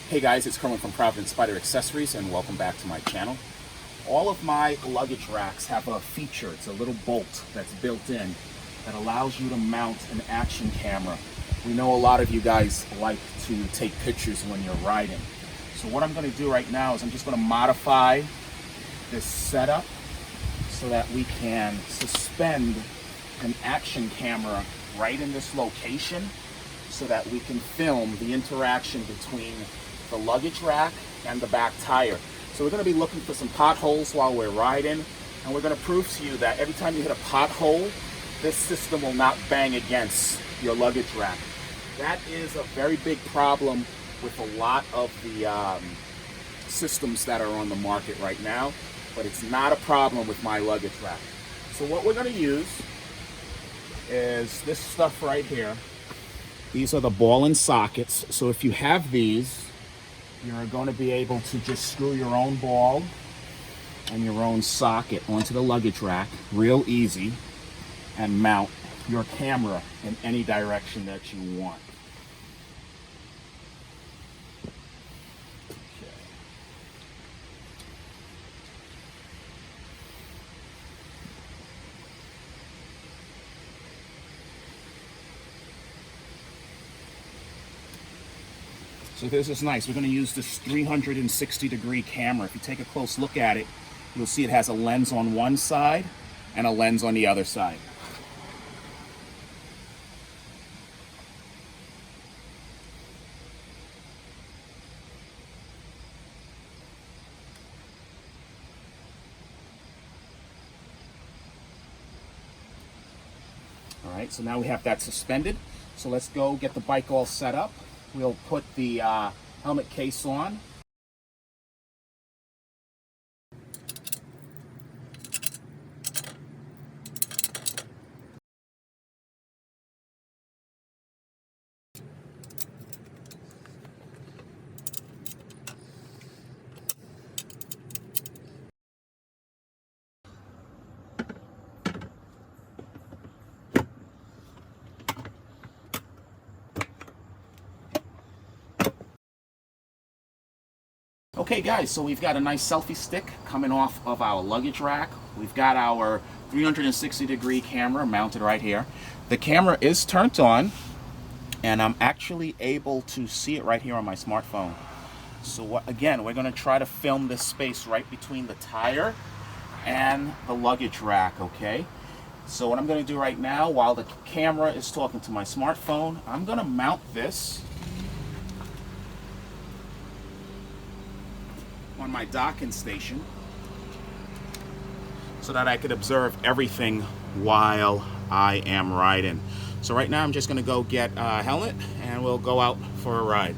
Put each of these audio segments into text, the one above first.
Hey guys, it's Kerwin from Providence Spider Accessories and welcome back to my channel. All of my luggage racks have a feature. It's a little bolt that's built in that allows you to mount an action camera. We know a lot of you guys like to take pictures when you're riding. So what I'm going to do right now is I'm just going to modify this setup so that we can suspend an action camera right in this location so that we can film the interaction between the luggage rack and the back tire. So we're going to be looking for some potholes while we're riding, and we're going to prove to you that every time you hit a pothole, this system will not bang against your luggage rack. That is a very big problem with a lot of the systems that are on the market right now, but it's not a problem with my luggage rack. So what we're going to use is this stuff right here. These are the ball and sockets. So if you have these, you're going to be able to just screw your own ball and your own socket onto the luggage rack real easy and mount your camera in any direction that you want. So this is nice. We're going to use this 360-degree camera. If you take a close look at it, you'll see it has a lens on one side and a lens on the other side. All right, so now we have that suspended. So let's go get the bike all set up. We'll put the helmet case on. Okay guys, so we've got a nice selfie stick coming off of our luggage rack. We've got our 360-degree camera mounted right here. The camera is turned on and I'm actually able to see it right here on my smartphone. So again, we're going to try to film this space right between the tire and the luggage rack, okay? So what I'm going to do right now, while the camera is talking to my smartphone, I'm going to mount this on my docking station so that I could observe everything while I am riding. So right now I'm just going to go get a helmet and we'll go out for a ride.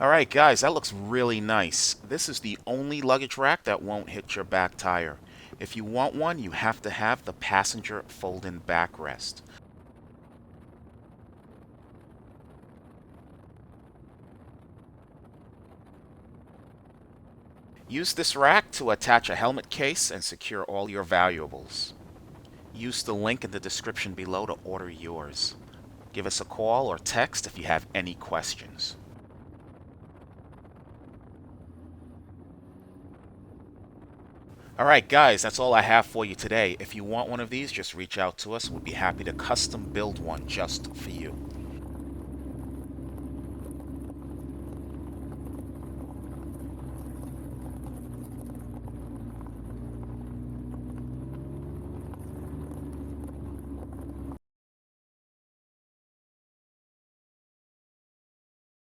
Alright guys, that looks really nice. This is the only luggage rack that won't hit your back tire. If you want one, you have to have the passenger fold-in backrest. Use this rack to attach a helmet case and secure all your valuables. Use the link in the description below to order yours. Give us a call or text if you have any questions. Alright guys, that's all I have for you today. If you want one of these, just reach out to us. We'd be happy to custom build one just for you.